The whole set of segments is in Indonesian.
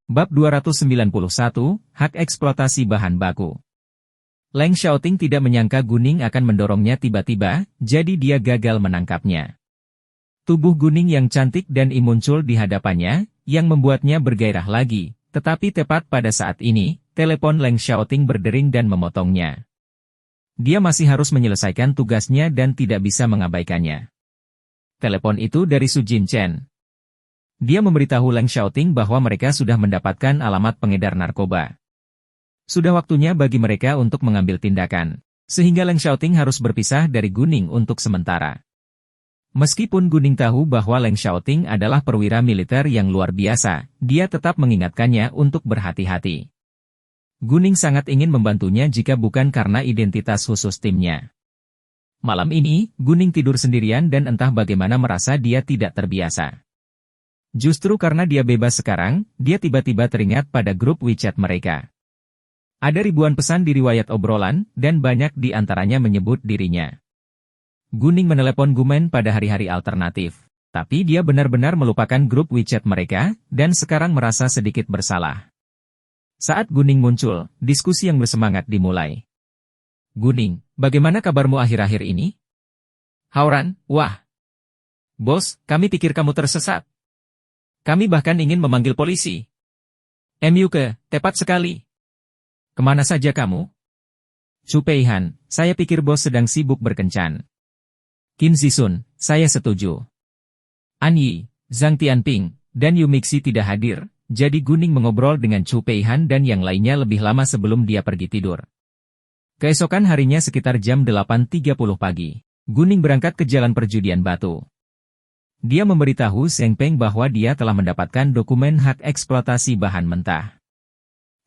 Bab 291, Hak Eksploitasi Bahan Baku. Leng Xiaoting tidak menyangka Guning akan mendorongnya tiba-tiba, jadi dia gagal menangkapnya. Tubuh Guning yang cantik dan muncul di hadapannya, yang membuatnya bergairah lagi, tetapi tepat pada saat ini, telepon Leng Xiaoting berdering dan memotongnya. Dia masih harus menyelesaikan tugasnya dan tidak bisa mengabaikannya. Telepon itu dari Su Jinchen. Dia memberitahu Leng Xiaoting bahwa mereka sudah mendapatkan alamat pengedar narkoba. Sudah waktunya bagi mereka untuk mengambil tindakan, sehingga Leng Xiaoting harus berpisah dari Guning untuk sementara. Meskipun Guning tahu bahwa Leng Xiaoting adalah perwira militer yang luar biasa, dia tetap mengingatkannya untuk berhati-hati. Guning sangat ingin membantunya jika bukan karena identitas khusus timnya. Malam ini, Guning tidur sendirian dan entah bagaimana merasa dia tidak terbiasa. Justru karena dia bebas sekarang, dia tiba-tiba teringat pada grup WeChat mereka. Ada ribuan pesan di riwayat obrolan, dan banyak di antaranya menyebut dirinya. Guning menelepon Gumen pada hari-hari alternatif, tapi dia benar-benar melupakan grup WeChat mereka, dan sekarang merasa sedikit bersalah. Saat Guning muncul, diskusi yang bersemangat dimulai. Guning, bagaimana kabarmu akhir-akhir ini? Hauran, wah. Bos, kami pikir kamu tersesat. Kami bahkan ingin memanggil polisi. MUK, tepat sekali. Kemana saja kamu? Chu Peihan, saya pikir bos sedang sibuk berkencan. Qin Zisun, saya setuju. An Yi, Zhang Tianping, dan Yu Mixi tidak hadir, jadi Guning mengobrol dengan Chu Peihan dan yang lainnya lebih lama sebelum dia pergi tidur. Keesokan harinya sekitar jam 8.30 pagi, Guning berangkat ke jalan perjudian batu. Dia memberitahu Zheng Peng bahwa dia telah mendapatkan dokumen hak eksploitasi bahan mentah.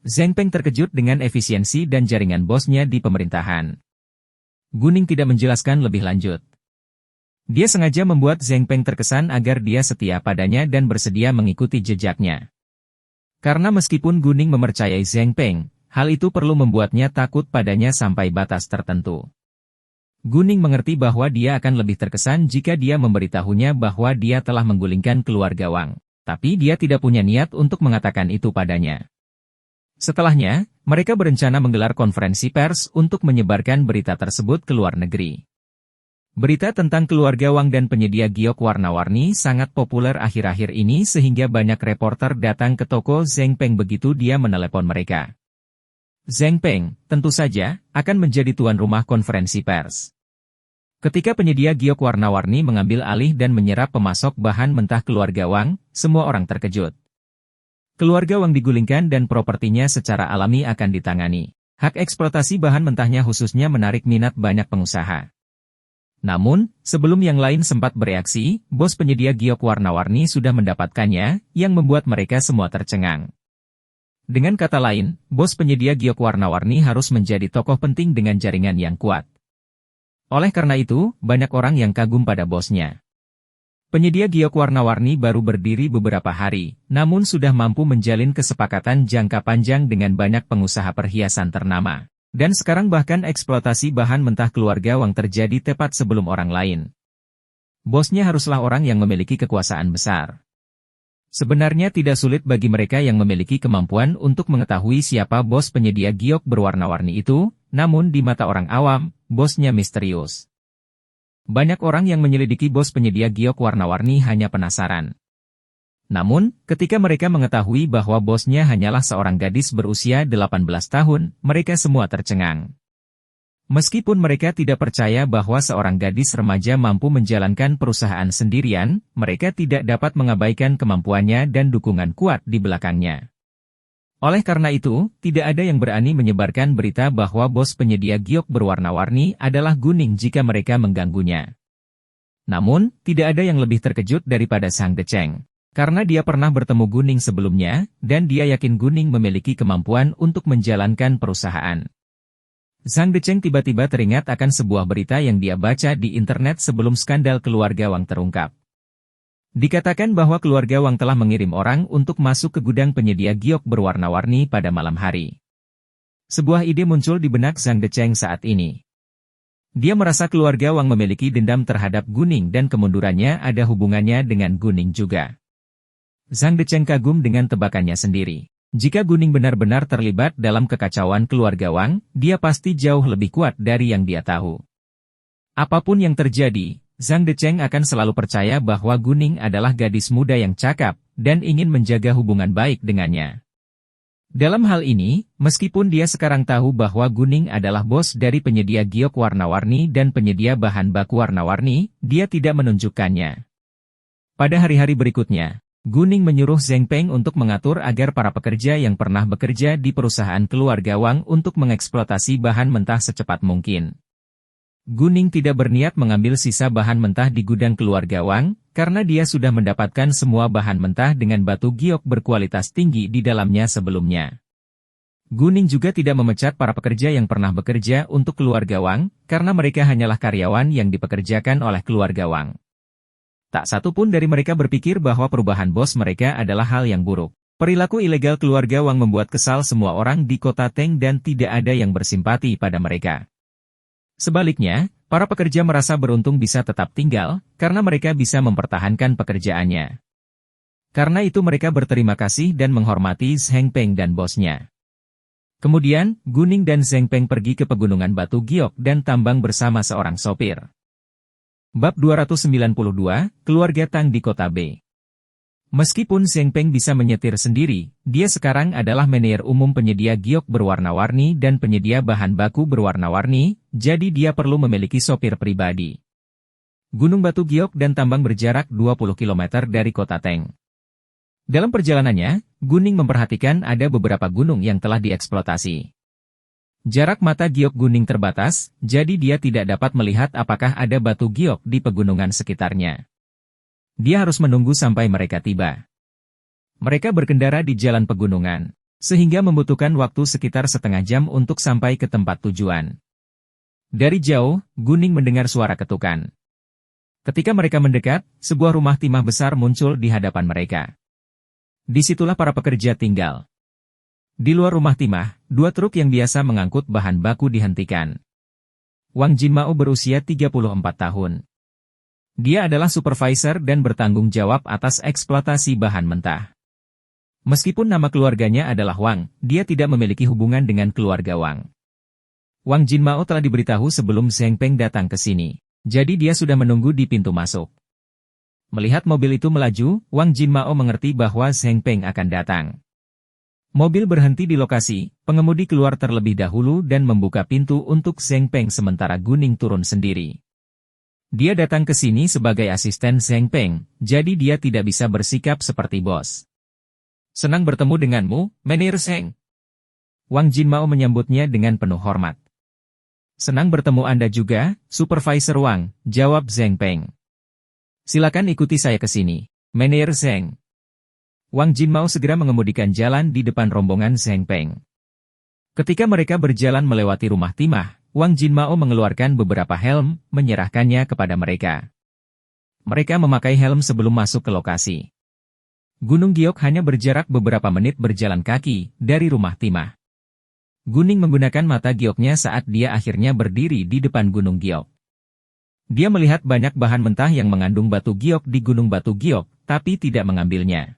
Zheng Peng terkejut dengan efisiensi dan jaringan bosnya di pemerintahan. Guning tidak menjelaskan lebih lanjut. Dia sengaja membuat Zheng Peng terkesan agar dia setia padanya dan bersedia mengikuti jejaknya. Karena meskipun Guning mempercayai Zheng Peng, hal itu perlu membuatnya takut padanya sampai batas tertentu. Guning mengerti bahwa dia akan lebih terkesan jika dia memberitahunya bahwa dia telah menggulingkan keluarga Wang, tapi dia tidak punya niat untuk mengatakan itu padanya. Setelahnya, mereka berencana menggelar konferensi pers untuk menyebarkan berita tersebut ke luar negeri. Berita tentang keluarga Wang dan penyedia giok warna-warni sangat populer akhir-akhir ini sehingga banyak reporter datang ke toko Zheng Peng begitu dia menelepon mereka. Zheng Peng, tentu saja, akan menjadi tuan rumah konferensi pers. Ketika penyedia giok warna-warni mengambil alih dan menyerap pemasok bahan mentah keluarga Wang, semua orang terkejut. Keluarga Wang digulingkan dan propertinya secara alami akan ditangani. Hak eksploitasi bahan mentahnya khususnya menarik minat banyak pengusaha. Namun, sebelum yang lain sempat bereaksi, bos penyedia giok warna-warni sudah mendapatkannya, yang membuat mereka semua tercengang. Dengan kata lain, bos penyedia giok warna-warni harus menjadi tokoh penting dengan jaringan yang kuat. Oleh karena itu, banyak orang yang kagum pada bosnya. Penyedia giok warna-warni baru berdiri beberapa hari, namun sudah mampu menjalin kesepakatan jangka panjang dengan banyak pengusaha perhiasan ternama. Dan sekarang bahkan eksploitasi bahan mentah keluarga Wang terjadi tepat sebelum orang lain. Bosnya haruslah orang yang memiliki kekuasaan besar. Sebenarnya tidak sulit bagi mereka yang memiliki kemampuan untuk mengetahui siapa bos penyedia giok berwarna-warni itu, namun di mata orang awam, bosnya misterius. Banyak orang yang menyelidiki bos penyedia giok warna-warni hanya penasaran. Namun, ketika mereka mengetahui bahwa bosnya hanyalah seorang gadis berusia 18 tahun, mereka semua tercengang. Meskipun mereka tidak percaya bahwa seorang gadis remaja mampu menjalankan perusahaan sendirian, mereka tidak dapat mengabaikan kemampuannya dan dukungan kuat di belakangnya. Oleh karena itu, tidak ada yang berani menyebarkan berita bahwa bos penyedia giok berwarna-warni adalah Guning jika mereka mengganggunya. Namun, tidak ada yang lebih terkejut daripada Sang Deceng. Karena dia pernah bertemu Guning sebelumnya, dan dia yakin Guning memiliki kemampuan untuk menjalankan perusahaan. Zhang Deceng tiba-tiba teringat akan sebuah berita yang dia baca di internet sebelum skandal keluarga Wang terungkap. Dikatakan bahwa keluarga Wang telah mengirim orang untuk masuk ke gudang penyedia giok berwarna-warni pada malam hari. Sebuah ide muncul di benak Zhang Deceng saat ini. Dia merasa keluarga Wang memiliki dendam terhadap Guning dan kemundurannya ada hubungannya dengan Guning juga. Zhang Decheng kagum dengan tebakannya sendiri. Jika Guning benar-benar terlibat dalam kekacauan keluarga Wang, dia pasti jauh lebih kuat dari yang dia tahu. Apapun yang terjadi, Zhang Decheng akan selalu percaya bahwa Guning adalah gadis muda yang cakap, dan ingin menjaga hubungan baik dengannya. Dalam hal ini, meskipun dia sekarang tahu bahwa Guning adalah bos dari penyedia giok warna-warni dan penyedia bahan baku warna-warni, dia tidak menunjukkannya. Pada hari-hari berikutnya, Guning menyuruh Zheng Peng untuk mengatur agar para pekerja yang pernah bekerja di perusahaan keluarga Wang untuk mengeksploitasi bahan mentah secepat mungkin. Guning tidak berniat mengambil sisa bahan mentah di gudang keluarga Wang, karena dia sudah mendapatkan semua bahan mentah dengan batu giok berkualitas tinggi di dalamnya sebelumnya. Guning juga tidak memecat para pekerja yang pernah bekerja untuk keluarga Wang, karena mereka hanyalah karyawan yang dipekerjakan oleh keluarga Wang. Tak satu pun dari mereka berpikir bahwa perubahan bos mereka adalah hal yang buruk. Perilaku ilegal keluarga Wang membuat kesal semua orang di kota Teng dan tidak ada yang bersimpati pada mereka. Sebaliknya, para pekerja merasa beruntung bisa tetap tinggal, karena mereka bisa mempertahankan pekerjaannya. Karena itu mereka berterima kasih dan menghormati Zheng Peng dan bosnya. Kemudian, Guning dan Zheng Peng pergi ke pegunungan batu giok dan tambang bersama seorang sopir. Bab 292, Keluarga Tang di Kota B. Meskipun Zheng Peng bisa menyetir sendiri, dia sekarang adalah manajer umum penyedia giok berwarna-warni dan penyedia bahan baku berwarna-warni, jadi dia perlu memiliki sopir pribadi. Gunung Batu Giok dan tambang berjarak 20 km dari kota Teng. Dalam perjalanannya, Guning memperhatikan ada beberapa gunung yang telah dieksploitasi. Jarak mata giok Guning terbatas, jadi dia tidak dapat melihat apakah ada batu giok di pegunungan sekitarnya. Dia harus menunggu sampai mereka tiba. Mereka berkendara di jalan pegunungan, sehingga membutuhkan waktu sekitar setengah jam untuk sampai ke tempat tujuan. Dari jauh, Guning mendengar suara ketukan. Ketika mereka mendekat, sebuah rumah timah besar muncul di hadapan mereka. Disitulah para pekerja tinggal. Di luar rumah timah, dua truk yang biasa mengangkut bahan baku dihentikan. Wang Jinmao berusia 34 tahun. Dia adalah supervisor dan bertanggung jawab atas eksploitasi bahan mentah. Meskipun nama keluarganya adalah Wang, dia tidak memiliki hubungan dengan keluarga Wang. Wang Jinmao telah diberitahu sebelum Zheng Peng datang ke sini, jadi dia sudah menunggu di pintu masuk. Melihat mobil itu melaju, Wang Jinmao mengerti bahwa Zheng Peng akan datang. Mobil berhenti di lokasi, pengemudi keluar terlebih dahulu dan membuka pintu untuk Zheng Peng sementara Guning turun sendiri. Dia datang ke sini sebagai asisten Zheng Peng, jadi dia tidak bisa bersikap seperti bos. Senang bertemu denganmu, Manajer Zheng. Wang Jinmao menyambutnya dengan penuh hormat. Senang bertemu Anda juga, Supervisor Wang, jawab Zheng Peng. Silakan ikuti saya ke sini, Manajer Zheng. Wang Jinmao segera mengemudikan jalan di depan rombongan Zheng Peng. Ketika mereka berjalan melewati rumah timah, Wang Jinmao mengeluarkan beberapa helm, menyerahkannya kepada mereka. Mereka memakai helm sebelum masuk ke lokasi. Gunung Giok hanya berjarak beberapa menit berjalan kaki dari rumah timah. Guning menggunakan mata gioknya saat dia akhirnya berdiri di depan Gunung Giok. Dia melihat banyak bahan mentah yang mengandung batu giok di Gunung Batu Giok, tapi tidak mengambilnya.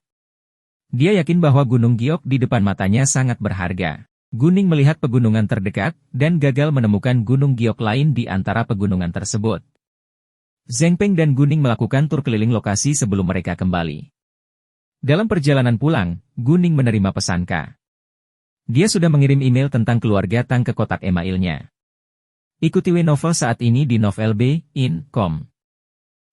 Dia yakin bahwa Gunung Giok di depan matanya sangat berharga. Guning melihat pegunungan terdekat, dan gagal menemukan gunung giok lain di antara pegunungan tersebut. Zheng Peng dan Guning melakukan tur keliling lokasi sebelum mereka kembali. Dalam perjalanan pulang, Guning menerima pesan K. Dia sudah mengirim email tentang keluarga Tang ke kotak emailnya. Ikuti novel saat ini di novelb.in.com.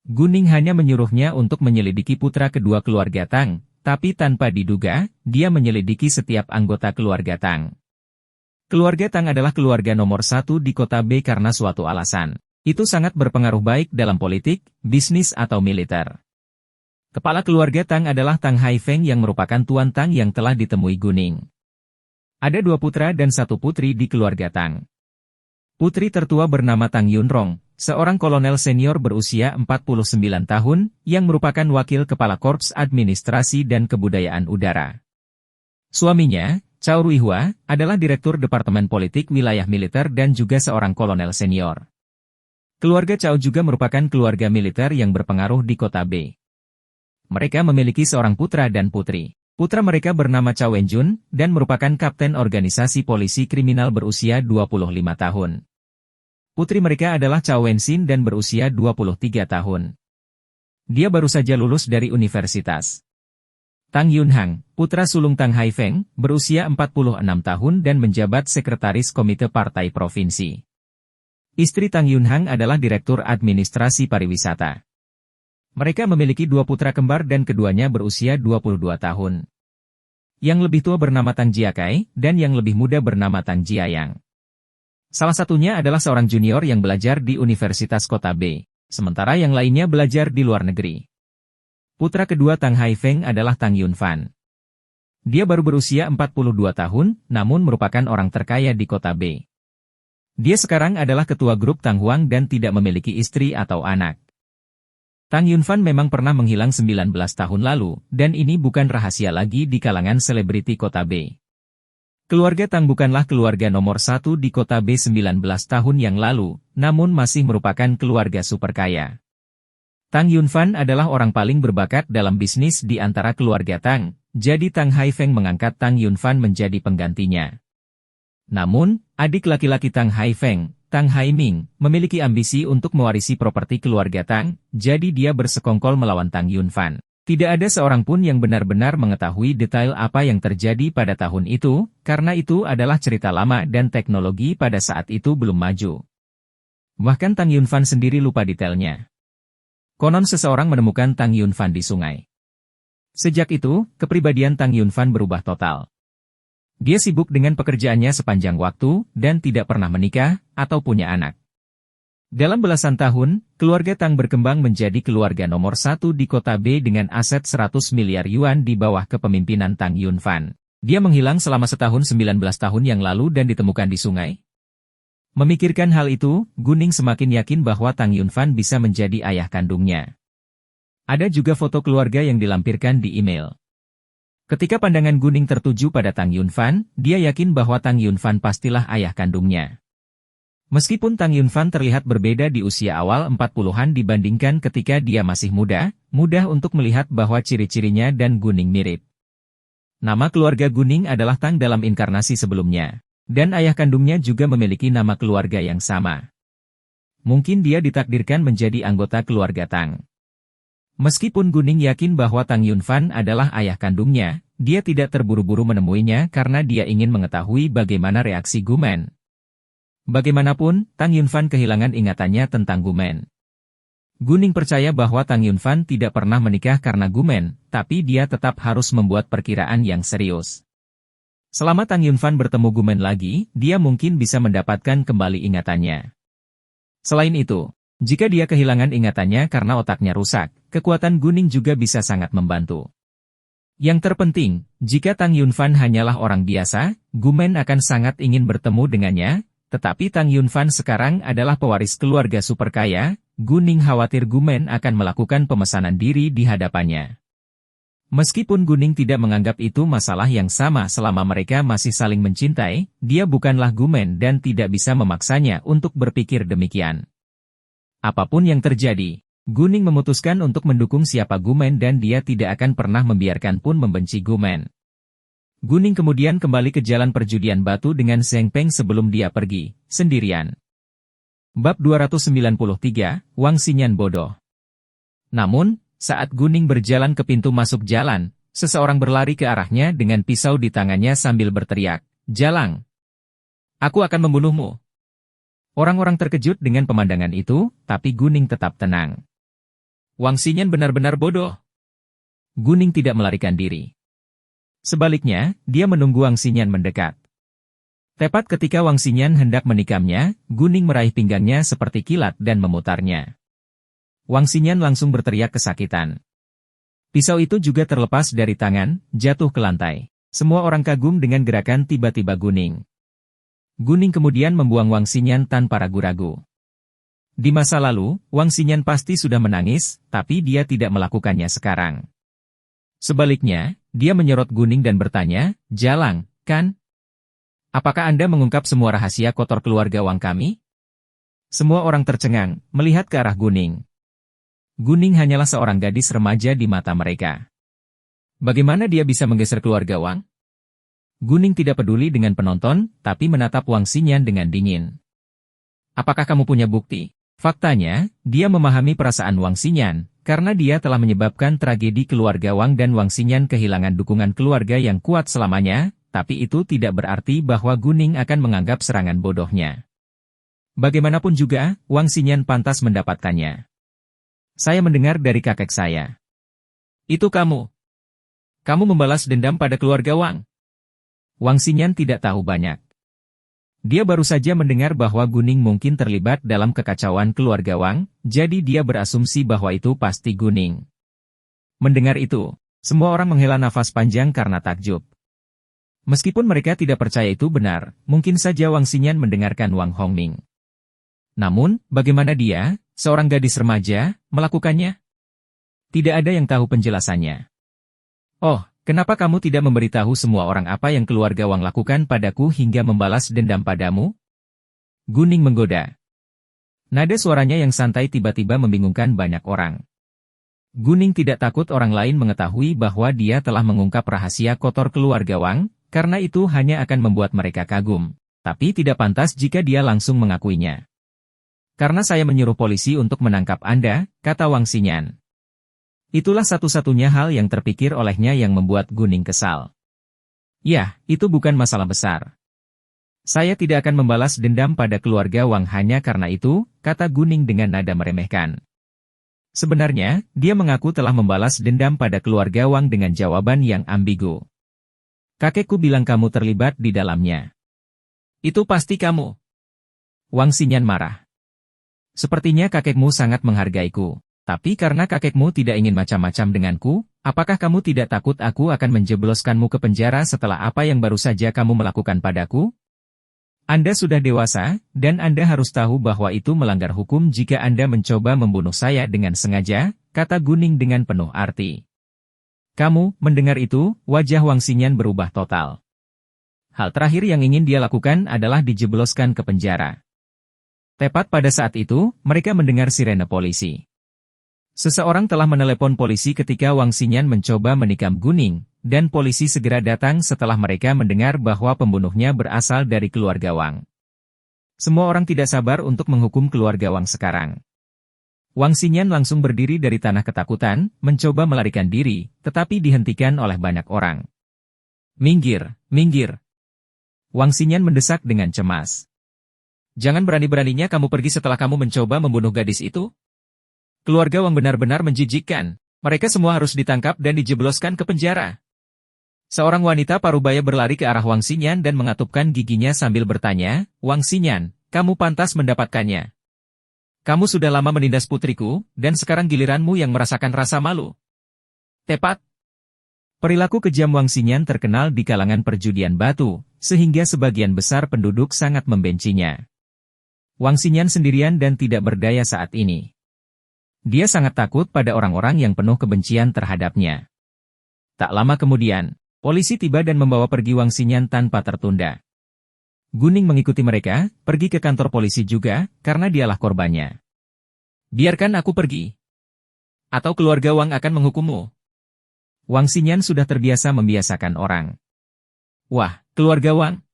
Guning hanya menyuruhnya untuk menyelidiki putra kedua keluarga Tang, tapi tanpa diduga, dia menyelidiki setiap anggota keluarga Tang. Keluarga Tang adalah keluarga nomor satu di kota B karena suatu alasan. Itu sangat berpengaruh baik dalam politik, bisnis atau militer. Kepala keluarga Tang adalah Tang Haifeng yang merupakan Tuan Tang yang telah ditemui Guning. Ada 2 putra dan 1 putri di keluarga Tang. Putri tertua bernama Tang Yunrong, seorang kolonel senior berusia 49 tahun, yang merupakan wakil kepala Korps Administrasi dan Kebudayaan Udara. Suaminya, Cao Ruihua, adalah Direktur Departemen Politik Wilayah Militer dan juga seorang kolonel senior. Keluarga Cao juga merupakan keluarga militer yang berpengaruh di kota B. Mereka memiliki seorang putra dan putri. Putra mereka bernama Cha Wenjun, dan merupakan kapten organisasi polisi kriminal berusia 25 tahun. Putri mereka adalah Cha Wenxin dan berusia 23 tahun. Dia baru saja lulus dari universitas. Tang Yunhang, putra sulung Tang Haifeng, berusia 46 tahun dan menjabat sekretaris komite partai provinsi. Istri Tang Yunhang adalah direktur administrasi pariwisata. Mereka memiliki 2 putra kembar dan keduanya berusia 22 tahun. Yang lebih tua bernama Tang Jiakai, dan yang lebih muda bernama Tang Jiayang. Salah satunya adalah seorang junior yang belajar di Universitas Kota B, sementara yang lainnya belajar di luar negeri. Putra kedua Tang Haifeng adalah Tang Yunfan. Dia baru berusia 42 tahun, namun merupakan orang terkaya di Kota B. Dia sekarang adalah ketua grup Tang Huang dan tidak memiliki istri atau anak. Tang Yunfan memang pernah menghilang 19 tahun lalu, dan ini bukan rahasia lagi di kalangan selebriti Kota B. Keluarga Tang bukanlah keluarga nomor 1 di Kota B 19 tahun yang lalu, namun masih merupakan keluarga super kaya. Tang Yunfan adalah orang paling berbakat dalam bisnis di antara keluarga Tang, jadi Tang Haifeng mengangkat Tang Yunfan menjadi penggantinya. Namun, adik laki-laki Tang Haifeng, Tang Haiming, memiliki ambisi untuk mewarisi properti keluarga Tang, jadi dia bersekongkol melawan Tang Yunfan. Tidak ada seorang pun yang benar-benar mengetahui detail apa yang terjadi pada tahun itu, karena itu adalah cerita lama dan teknologi pada saat itu belum maju. Bahkan Tang Yunfan sendiri lupa detailnya. Konon seseorang menemukan Tang Yunfan di sungai. Sejak itu, kepribadian Tang Yunfan berubah total. Dia sibuk dengan pekerjaannya sepanjang waktu, dan tidak pernah menikah, atau punya anak. Dalam belasan tahun, keluarga Tang berkembang menjadi keluarga nomor 1 di Kota B dengan aset 100 miliar yuan di bawah kepemimpinan Tang Yunfan. Dia menghilang selama setahun 19 tahun yang lalu dan ditemukan di sungai. Memikirkan hal itu, Guning semakin yakin bahwa Tang Yunfan bisa menjadi ayah kandungnya. Ada juga foto keluarga yang dilampirkan di email. Ketika pandangan Guning tertuju pada Tang Yunfan, dia yakin bahwa Tang Yunfan pastilah ayah kandungnya. Meskipun Tang Yunfan terlihat berbeda di usia awal 40-an dibandingkan ketika dia masih muda, mudah untuk melihat bahwa ciri-cirinya dan Guning mirip. Nama keluarga Guning adalah Tang dalam inkarnasi sebelumnya. Dan ayah kandungnya juga memiliki nama keluarga yang sama. Mungkin dia ditakdirkan menjadi anggota keluarga Tang. Meskipun Guning yakin bahwa Tang Yunfan adalah ayah kandungnya, dia tidak terburu-buru menemuinya karena dia ingin mengetahui bagaimana reaksi Gumen. Bagaimanapun, Tang Yunfan kehilangan ingatannya tentang Gumen. Guning percaya bahwa Tang Yunfan tidak pernah menikah karena Gumen, tapi dia tetap harus membuat perkiraan yang serius. Selama Tang Yunfan bertemu Gumen lagi, dia mungkin bisa mendapatkan kembali ingatannya. Selain itu, jika dia kehilangan ingatannya karena otaknya rusak, kekuatan Guning juga bisa sangat membantu. Yang terpenting, jika Tang Yunfan hanyalah orang biasa, Gumen akan sangat ingin bertemu dengannya, tetapi Tang Yunfan sekarang adalah pewaris keluarga super kaya, Guning khawatir Gumen akan melakukan pemesanan diri di hadapannya. Meskipun Guning tidak menganggap itu masalah yang sama selama mereka masih saling mencintai, dia bukanlah Gumen dan tidak bisa memaksanya untuk berpikir demikian. Apapun yang terjadi, Guning memutuskan untuk mendukung siapa Gumen dan dia tidak akan pernah membiarkan pun membenci Gumen. Guning kemudian kembali ke jalan perjudian batu dengan Zheng Peng sebelum dia pergi, sendirian. Bab 293, Wang Xinyan bodoh. Namun, saat Guning berjalan ke pintu masuk jalan, seseorang berlari ke arahnya dengan pisau di tangannya sambil berteriak, "Jalang! Aku akan membunuhmu!" Orang-orang terkejut dengan pemandangan itu, tapi Guning tetap tenang. Wang Xinyan benar-benar bodoh. Guning tidak melarikan diri. Sebaliknya, dia menunggu Wang Xinyan mendekat. Tepat ketika Wang Xinyan hendak menikamnya, Guning meraih pinggangnya seperti kilat dan memutarnya. Wang Xinyan langsung berteriak kesakitan. Pisau itu juga terlepas dari tangan, jatuh ke lantai. Semua orang kagum dengan gerakan tiba-tiba Guning. Guning kemudian membuang Wang Xinyan tanpa ragu-ragu. Di masa lalu, Wang Xinyan pasti sudah menangis, tapi dia tidak melakukannya sekarang. Sebaliknya, dia menyorot Guning dan bertanya, "Jalang, kan? Apakah Anda mengungkap semua rahasia kotor keluarga Wang kami?" Semua orang tercengang, melihat ke arah Guning. Guning hanyalah seorang gadis remaja di mata mereka. Bagaimana dia bisa menggeser keluarga Wang? Guning tidak peduli dengan penonton, tapi menatap Wang Xinyan dengan dingin. Apakah kamu punya bukti? Faktanya, dia memahami perasaan Wang Xinyan, karena dia telah menyebabkan tragedi keluarga Wang dan Wang Xinyan kehilangan dukungan keluarga yang kuat selamanya, tapi itu tidak berarti bahwa Guning akan menganggap serangan bodohnya. Bagaimanapun juga, Wang Xinyan pantas mendapatkannya. Saya mendengar dari kakek saya. Itu kamu. Kamu membalas dendam pada keluarga Wang. Wang Xinyan tidak tahu banyak. Dia baru saja mendengar bahwa Guning mungkin terlibat dalam kekacauan keluarga Wang, jadi dia berasumsi bahwa itu pasti Guning. Mendengar itu, semua orang menghela nafas panjang karena takjub. Meskipun mereka tidak percaya itu benar, mungkin saja Wang Xinyan mendengarkan Wang Hongming. Namun, bagaimana dia, seorang gadis remaja, melakukannya? Tidak ada yang tahu penjelasannya. Oh, kenapa kamu tidak memberitahu semua orang apa yang keluarga Wang lakukan padaku hingga membalas dendam padamu? Guning menggoda. Nada suaranya yang santai tiba-tiba membingungkan banyak orang. Guning tidak takut orang lain mengetahui bahwa dia telah mengungkap rahasia kotor keluarga Wang, karena itu hanya akan membuat mereka kagum. Tapi tidak pantas jika dia langsung mengakuinya. Karena saya menyuruh polisi untuk menangkap Anda, kata Wang Xinyan. Itulah satu-satunya hal yang terpikir olehnya yang membuat Guning kesal. Ya, itu bukan masalah besar. Saya tidak akan membalas dendam pada keluarga Wang hanya karena itu, kata Guning dengan nada meremehkan. Sebenarnya, dia mengaku telah membalas dendam pada keluarga Wang dengan jawaban yang ambigu. Kakekku bilang kamu terlibat di dalamnya. Itu pasti kamu. Wang Xinyan marah. Sepertinya kakekmu sangat menghargaiku. Tapi karena kakekmu tidak ingin macam-macam denganku, apakah kamu tidak takut aku akan menjebloskanmu ke penjara setelah apa yang baru saja kamu melakukan padaku? Anda sudah dewasa, dan Anda harus tahu bahwa itu melanggar hukum jika Anda mencoba membunuh saya dengan sengaja, kata Guning dengan penuh arti. Kamu, mendengar itu, wajah Wang Xinyan berubah total. Hal terakhir yang ingin dia lakukan adalah dijebloskan ke penjara. Tepat pada saat itu, mereka mendengar sirene polisi. Seseorang telah menelepon polisi ketika Wang Xinyan mencoba menikam Guning, dan polisi segera datang setelah mereka mendengar bahwa pembunuhnya berasal dari keluarga Wang. Semua orang tidak sabar untuk menghukum keluarga Wang sekarang. Wang Xinyan langsung berdiri dari tanah ketakutan, mencoba melarikan diri, tetapi dihentikan oleh banyak orang. Minggir, minggir. Wang Xinyan mendesak dengan cemas. Jangan berani-beraninya kamu pergi setelah kamu mencoba membunuh gadis itu? Keluarga Wang benar-benar menjijikkan. Mereka semua harus ditangkap dan dijebloskan ke penjara. Seorang wanita parubaya berlari ke arah Wang Xinyan dan mengatupkan giginya sambil bertanya, Wang Xinyan, kamu pantas mendapatkannya. Kamu sudah lama menindas putriku, dan sekarang giliranmu yang merasakan rasa malu. Tepat. Perilaku kejam Wang Xinyan terkenal di kalangan perjudian batu, sehingga sebagian besar penduduk sangat membencinya. Wang Xinyan sendirian dan tidak berdaya saat ini. Dia sangat takut pada orang-orang yang penuh kebencian terhadapnya. Tak lama kemudian, polisi tiba dan membawa pergi Wang Xinyan tanpa tertunda. Guning mengikuti mereka, pergi ke kantor polisi juga, karena dialah korbannya. Biarkan aku pergi. Atau keluarga Wang akan menghukummu. Wang Xinyan sudah terbiasa membiasakan orang. Wah, keluarga Wang.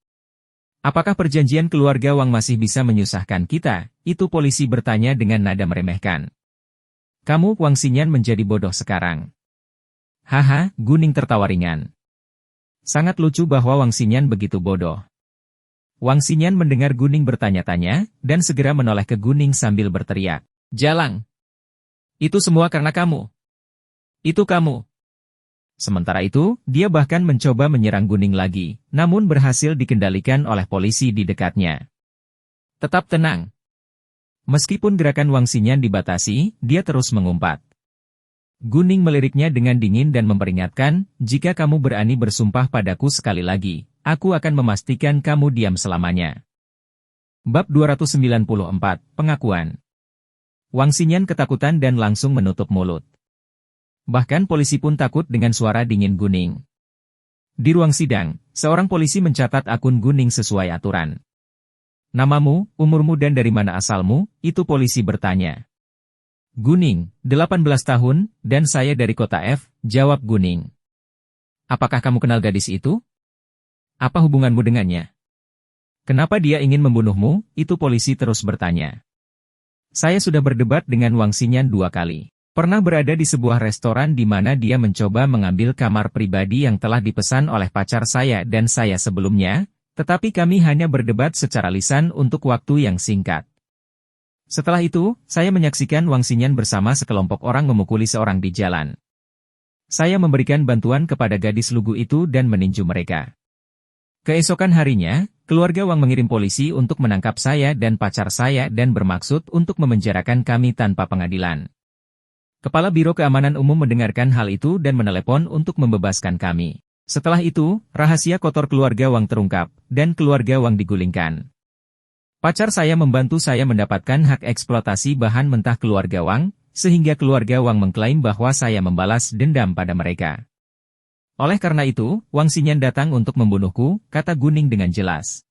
Apakah perjanjian keluarga Wang masih bisa menyusahkan kita? Itu polisi bertanya dengan nada meremehkan. Kamu, Wang Xinyan menjadi bodoh sekarang. Haha, Guning tertawa ringan. Sangat lucu bahwa Wang Xinyan begitu bodoh. Wang Xinyan mendengar Guning bertanya-tanya, dan segera menoleh ke Guning sambil berteriak. Jalang! Itu semua karena kamu. Itu kamu. Sementara itu, dia bahkan mencoba menyerang Guning lagi, namun berhasil dikendalikan oleh polisi di dekatnya. Tetap tenang. Meskipun gerakan Wang Xinyan dibatasi, dia terus mengumpat. Guning meliriknya dengan dingin dan memperingatkan, jika kamu berani bersumpah padaku sekali lagi, aku akan memastikan kamu diam selamanya. Bab 294, Pengakuan. Wang Xinyan ketakutan dan langsung menutup mulut. Bahkan polisi pun takut dengan suara dingin Guning. Di ruang sidang, seorang polisi mencatat akun Guning sesuai aturan. Namamu, umurmu dan dari mana asalmu, itu polisi bertanya. Guning, 18 tahun, dan saya dari kota F, jawab Guning. Apakah kamu kenal gadis itu? Apa hubunganmu dengannya? Kenapa dia ingin membunuhmu? Itu polisi terus bertanya. Saya sudah berdebat dengan Wang Xinyan 2 kali. Pernah berada di sebuah restoran di mana dia mencoba mengambil kamar pribadi yang telah dipesan oleh pacar saya dan saya sebelumnya, tetapi kami hanya berdebat secara lisan untuk waktu yang singkat. Setelah itu, saya menyaksikan Wang Xinyan bersama sekelompok orang memukuli seorang di jalan. Saya memberikan bantuan kepada gadis lugu itu dan meninju mereka. Keesokan harinya, keluarga Wang mengirim polisi untuk menangkap saya dan pacar saya dan bermaksud untuk memenjarakan kami tanpa pengadilan. Kepala Biro Keamanan Umum mendengarkan hal itu dan menelepon untuk membebaskan kami. Setelah itu, rahasia kotor keluarga Wang terungkap, dan keluarga Wang digulingkan. Pacar saya membantu saya mendapatkan hak eksploitasi bahan mentah keluarga Wang, sehingga keluarga Wang mengklaim bahwa saya membalas dendam pada mereka. Oleh karena itu, Wang Xinyan datang untuk membunuhku, kata Guning dengan jelas.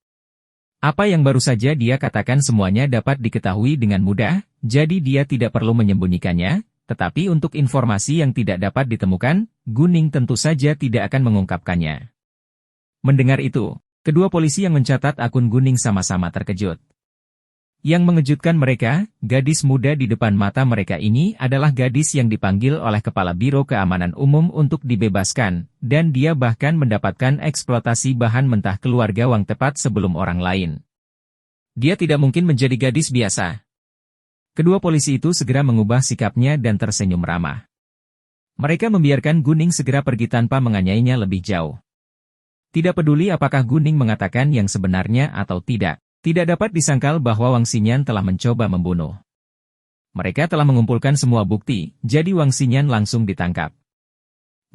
Apa yang baru saja dia katakan semuanya dapat diketahui dengan mudah, jadi dia tidak perlu menyembunyikannya. Tetapi untuk informasi yang tidak dapat ditemukan, Guning tentu saja tidak akan mengungkapkannya. Mendengar itu, kedua polisi yang mencatat akun Guning sama-sama terkejut. Yang mengejutkan mereka, gadis muda di depan mata mereka ini adalah gadis yang dipanggil oleh Kepala Biro Keamanan Umum untuk dibebaskan, dan dia bahkan mendapatkan eksploitasi bahan mentah keluarga Wang tepat sebelum orang lain. Dia tidak mungkin menjadi gadis biasa. Kedua polisi itu segera mengubah sikapnya dan tersenyum ramah. Mereka membiarkan Guning segera pergi tanpa menganiayanya lebih jauh. Tidak peduli apakah Guning mengatakan yang sebenarnya atau tidak, tidak dapat disangkal bahwa Wang Xinyan telah mencoba membunuh. Mereka telah mengumpulkan semua bukti, jadi Wang Xinyan langsung ditangkap.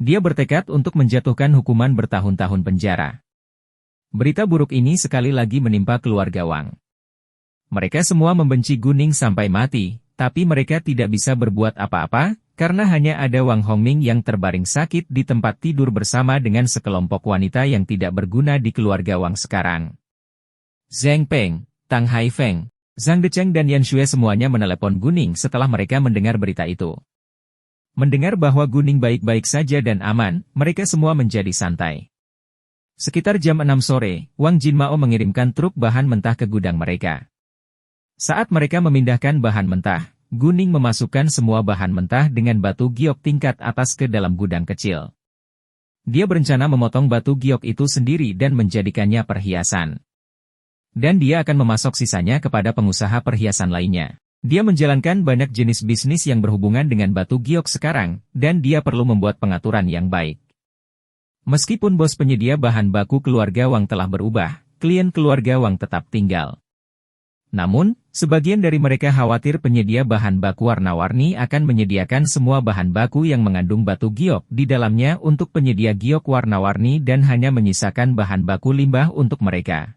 Dia bertekad untuk menjatuhkan hukuman bertahun-tahun penjara. Berita buruk ini sekali lagi menimpa keluarga Wang. Mereka semua membenci Guning sampai mati, tapi mereka tidak bisa berbuat apa-apa, karena hanya ada Wang Hongming yang terbaring sakit di tempat tidur bersama dengan sekelompok wanita yang tidak berguna di keluarga Wang sekarang. Zheng Peng, Tang Haifeng, Zhang Decheng dan Yan Shui semuanya menelepon Guning setelah mereka mendengar berita itu. Mendengar bahwa Guning baik-baik saja dan aman, mereka semua menjadi santai. Sekitar jam 6 sore, Wang Jinmao mengirimkan truk bahan mentah ke gudang mereka. Saat mereka memindahkan bahan mentah, Guning memasukkan semua bahan mentah dengan batu giok tingkat atas ke dalam gudang kecil. Dia berencana memotong batu giok itu sendiri dan menjadikannya perhiasan. Dan dia akan memasok sisanya kepada pengusaha perhiasan lainnya. Dia menjalankan banyak jenis bisnis yang berhubungan dengan batu giok sekarang, dan dia perlu membuat pengaturan yang baik. Meskipun bos penyedia bahan baku keluarga Wang telah berubah, klien keluarga Wang tetap tinggal. Namun, sebagian dari mereka khawatir penyedia bahan baku warna-warni akan menyediakan semua bahan baku yang mengandung batu giok di dalamnya untuk penyedia giok warna-warni dan hanya menyisakan bahan baku limbah untuk mereka.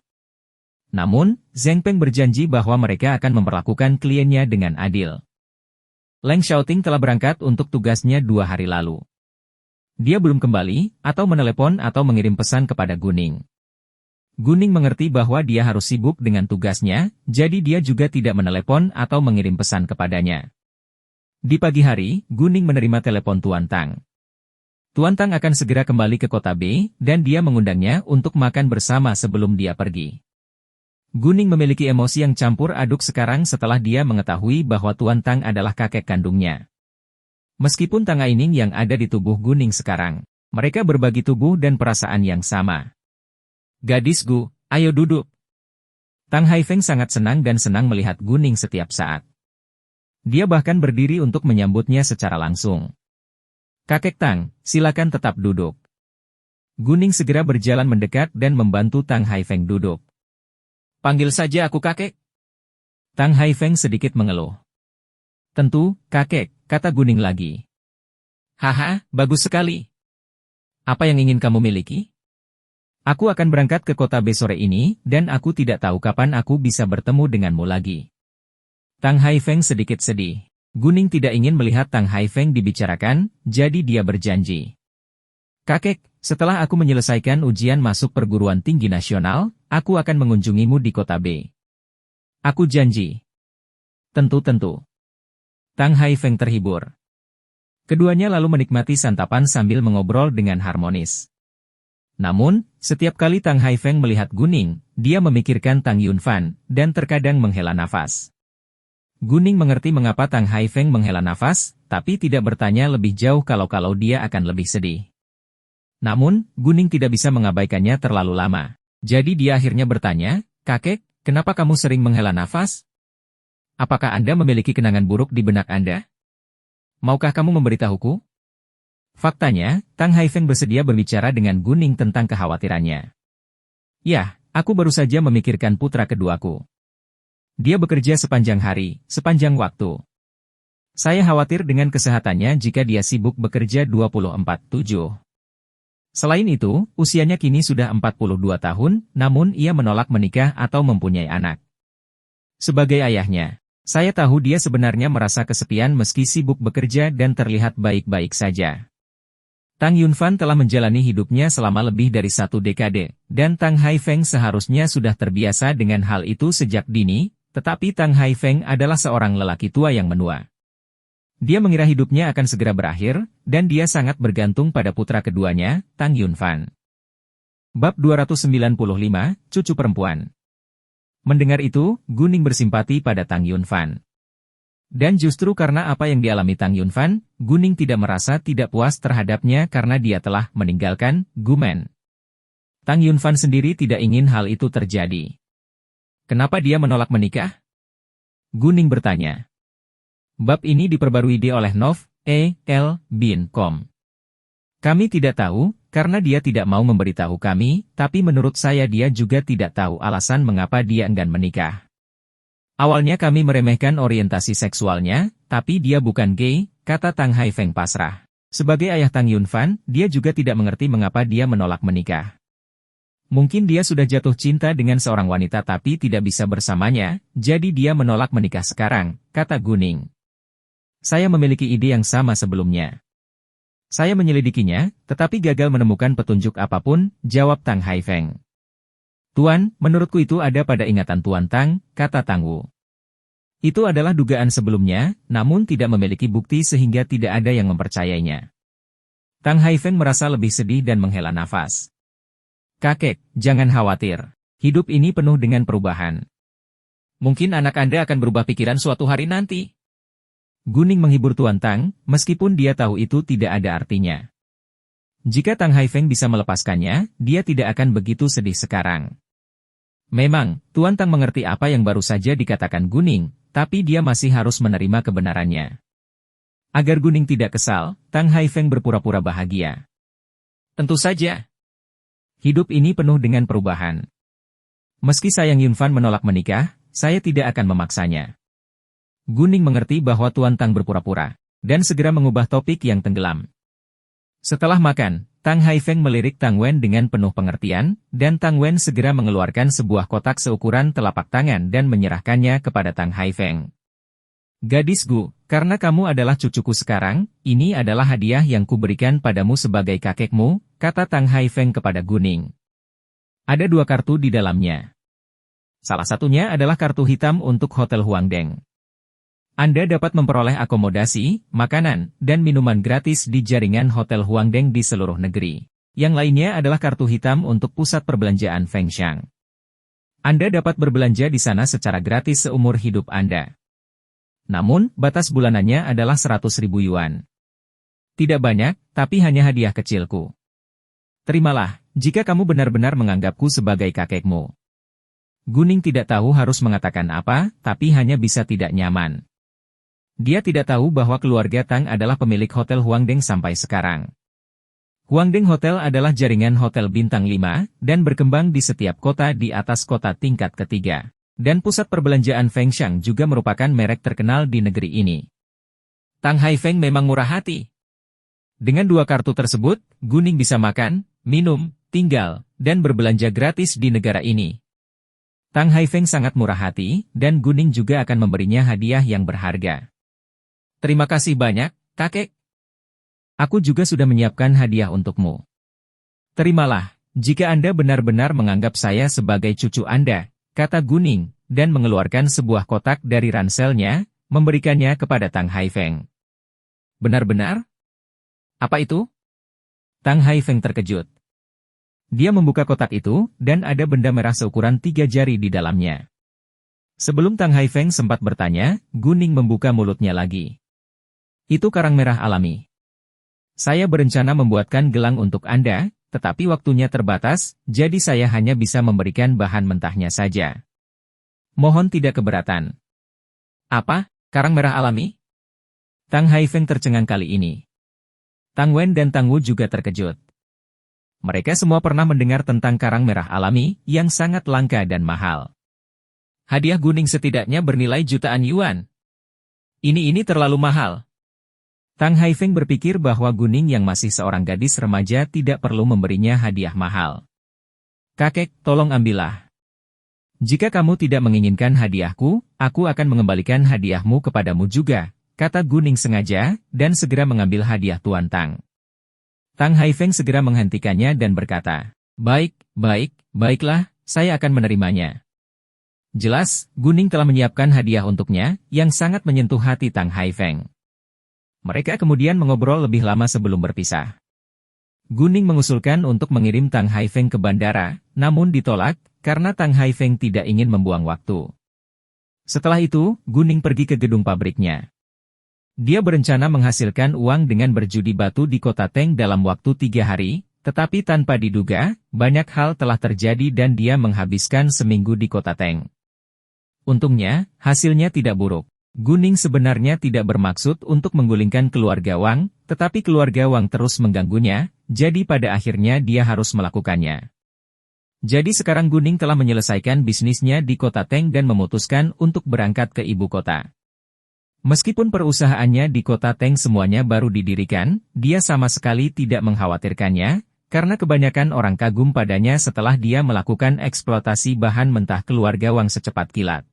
Namun, Zheng Peng berjanji bahwa mereka akan memperlakukan kliennya dengan adil. Leng Xiaoting telah berangkat untuk tugasnya 2 hari lalu. Dia belum kembali, atau menelepon atau mengirim pesan kepada Guning. Guning mengerti bahwa dia harus sibuk dengan tugasnya, jadi dia juga tidak menelepon atau mengirim pesan kepadanya. Di pagi hari, Guning menerima telepon Tuan Tang. Tuan Tang akan segera kembali ke kota B, dan dia mengundangnya untuk makan bersama sebelum dia pergi. Guning memiliki emosi yang campur aduk sekarang setelah dia mengetahui bahwa Tuan Tang adalah kakek kandungnya. Meskipun Tang Aining yang ada di tubuh Guning sekarang, mereka berbagi tubuh dan perasaan yang sama. Gadisku, ayo duduk. Tang Haifeng sangat senang dan senang melihat Guning setiap saat. Dia bahkan berdiri untuk menyambutnya secara langsung. Kakek Tang, silakan tetap duduk. Guning segera berjalan mendekat dan membantu Tang Haifeng duduk. Panggil saja aku kakek. Tang Haifeng sedikit mengeluh. Tentu, kakek, kata Guning lagi. Haha, bagus sekali. Apa yang ingin kamu miliki? Aku akan berangkat ke kota B sore ini, dan aku tidak tahu kapan aku bisa bertemu denganmu lagi. Tang Haifeng sedikit sedih. Guning tidak ingin melihat Tang Haifeng dibicarakan, jadi dia berjanji. Kakek, setelah aku menyelesaikan ujian masuk perguruan tinggi nasional, aku akan mengunjungimu di kota B. Aku janji. Tentu-tentu. Tang Haifeng terhibur. Keduanya lalu menikmati santapan sambil mengobrol dengan harmonis. Namun, setiap kali Tang Haifeng melihat Guning, dia memikirkan Tang Yunfan, dan terkadang menghela nafas. Guning mengerti mengapa Tang Haifeng menghela nafas, tapi tidak bertanya lebih jauh kalau dia akan lebih sedih. Namun, Guning tidak bisa mengabaikannya terlalu lama. Jadi dia akhirnya bertanya, "Kakek, kenapa kamu sering menghela nafas? Apakah Anda memiliki kenangan buruk di benak Anda? Maukah kamu memberitahuku?" Faktanya, Tang Haifeng bersedia berbicara dengan Guning tentang kekhawatirannya. "Ya, aku baru saja memikirkan putra keduaku. Dia bekerja sepanjang hari, sepanjang waktu. Saya khawatir dengan kesehatannya jika dia sibuk bekerja 24/7. Selain itu, usianya kini sudah 42 tahun, namun ia menolak menikah atau mempunyai anak. Sebagai ayahnya, saya tahu dia sebenarnya merasa kesepian meski sibuk bekerja dan terlihat baik-baik saja." Tang Yunfan telah menjalani hidupnya selama lebih dari 1 dekade, dan Tang Haifeng seharusnya sudah terbiasa dengan hal itu sejak dini, tetapi Tang Haifeng adalah seorang lelaki tua yang menua. Dia mengira hidupnya akan segera berakhir, dan dia sangat bergantung pada putra keduanya, Tang Yunfan. Bab 295, Cucu Perempuan. Mendengar itu, Guning bersimpati pada Tang Yunfan. Dan justru karena apa yang dialami Tang Yunfan, Guning tidak merasa tidak puas terhadapnya karena dia telah meninggalkan Gumen. Tang Yunfan sendiri tidak ingin hal itu terjadi. Kenapa dia menolak menikah? Guning bertanya. Bab ini diperbarui oleh Nov.com. Kami tidak tahu, karena dia tidak mau memberitahu kami, tapi menurut saya dia juga tidak tahu alasan mengapa dia enggan menikah. Awalnya kami meremehkan orientasi seksualnya, tapi dia bukan gay, kata Tang Haifeng pasrah. Sebagai ayah Tang Yunfan, dia juga tidak mengerti mengapa dia menolak menikah. Mungkin dia sudah jatuh cinta dengan seorang wanita tapi tidak bisa bersamanya, jadi dia menolak menikah sekarang, kata Guning. Saya memiliki ide yang sama sebelumnya. Saya menyelidikinya, tetapi gagal menemukan petunjuk apapun, jawab Tang Haifeng. Tuan, menurutku itu ada pada ingatan Tuan Tang, kata Tang Wu. Itu adalah dugaan sebelumnya, namun tidak memiliki bukti sehingga tidak ada yang mempercayainya. Tang Haifeng merasa lebih sedih dan menghela nafas. Kakek, jangan khawatir. Hidup ini penuh dengan perubahan. Mungkin anak Anda akan berubah pikiran suatu hari nanti. Guning menghibur Tuan Tang, meskipun dia tahu itu tidak ada artinya. Jika Tang Haifeng bisa melepaskannya, dia tidak akan begitu sedih sekarang. Memang, Tuan Tang mengerti apa yang baru saja dikatakan Guning, tapi dia masih harus menerima kebenarannya. Agar Guning tidak kesal, Tang Haifeng berpura-pura bahagia. Tentu saja. Hidup ini penuh dengan perubahan. Meski Sayang Yunfan menolak menikah, saya tidak akan memaksanya. Guning mengerti bahwa Tuan Tang berpura-pura, dan segera mengubah topik yang tenggelam. Setelah makan, Tang Haifeng melirik Tang Wen dengan penuh pengertian, dan Tang Wen segera mengeluarkan sebuah kotak seukuran telapak tangan dan menyerahkannya kepada Tang Haifeng. Gadisku, karena kamu adalah cucuku sekarang, ini adalah hadiah yang kuberikan padamu sebagai kakekmu, kata Tang Haifeng kepada Guning. Ada 2 kartu di dalamnya. Salah satunya adalah kartu hitam untuk Hotel Huangdeng. Anda dapat memperoleh akomodasi, makanan, dan minuman gratis di jaringan Hotel Huangdeng di seluruh negeri. Yang lainnya adalah kartu hitam untuk pusat perbelanjaan Fengxiang. Anda dapat berbelanja di sana secara gratis seumur hidup Anda. Namun, batas bulanannya adalah 100.000 yuan. Tidak banyak, tapi hanya hadiah kecilku. Terimalah, jika kamu benar-benar menganggapku sebagai kakekmu. Guning tidak tahu harus mengatakan apa, tapi hanya bisa tidak nyaman. Dia tidak tahu bahwa keluarga Tang adalah pemilik Hotel Huangdeng sampai sekarang. Huangdeng Hotel adalah jaringan hotel bintang 5, dan berkembang di setiap kota di atas kota tingkat ketiga. Dan pusat perbelanjaan Fengxiang juga merupakan merek terkenal di negeri ini. Tang Haifeng memang murah hati. Dengan 2 kartu tersebut, Guning bisa makan, minum, tinggal, dan berbelanja gratis di negara ini. Tang Haifeng sangat murah hati, dan Guning juga akan memberinya hadiah yang berharga. Terima kasih banyak, kakek. Aku juga sudah menyiapkan hadiah untukmu. Terimalah, jika Anda benar-benar menganggap saya sebagai cucu Anda, kata Guning, dan mengeluarkan sebuah kotak dari ranselnya, memberikannya kepada Tang Haifeng. Benar-benar? Apa itu? Tang Haifeng terkejut. Dia membuka kotak itu, dan ada benda merah seukuran 3 jari di dalamnya. Sebelum Tang Haifeng sempat bertanya, Gu Ning membuka mulutnya lagi. Itu karang merah alami. Saya berencana membuatkan gelang untuk Anda, tetapi waktunya terbatas, jadi saya hanya bisa memberikan bahan mentahnya saja. Mohon tidak keberatan. Apa? Karang merah alami? Tang Haifeng tercengang kali ini. Tang Wen dan Tang Wu juga terkejut. Mereka semua pernah mendengar tentang karang merah alami, yang sangat langka dan mahal. Hadiah Gu Ning setidaknya bernilai jutaan yuan. Ini terlalu mahal. Tang Haifeng berpikir bahwa Gu Ning yang masih seorang gadis remaja tidak perlu memberinya hadiah mahal. Kakek, tolong ambillah. Jika kamu tidak menginginkan hadiahku, aku akan mengembalikan hadiahmu kepadamu juga, kata Gu Ning sengaja, dan segera mengambil hadiah Tuan Tang. Tang Haifeng segera menghentikannya dan berkata, baiklah, saya akan menerimanya. Jelas, Gu Ning telah menyiapkan hadiah untuknya, yang sangat menyentuh hati Tang Haifeng. Mereka kemudian mengobrol lebih lama sebelum berpisah. Gu Ning mengusulkan untuk mengirim Tang Haifeng ke bandara, namun ditolak, karena Tang Haifeng tidak ingin membuang waktu. Setelah itu, Gu Ning pergi ke gedung pabriknya. Dia berencana menghasilkan uang dengan berjudi batu di kota Teng dalam waktu 3 hari, tetapi tanpa diduga, banyak hal telah terjadi dan dia menghabiskan seminggu di kota Teng. Untungnya, hasilnya tidak buruk. Gu Ning sebenarnya tidak bermaksud untuk menggulingkan keluarga Wang, tetapi keluarga Wang terus mengganggunya, jadi pada akhirnya dia harus melakukannya. Jadi sekarang Gu Ning telah menyelesaikan bisnisnya di kota Teng dan memutuskan untuk berangkat ke ibu kota. Meskipun perusahaannya di kota Teng semuanya baru didirikan, dia sama sekali tidak mengkhawatirkannya, karena kebanyakan orang kagum padanya setelah dia melakukan eksploitasi bahan mentah keluarga Wang secepat kilat.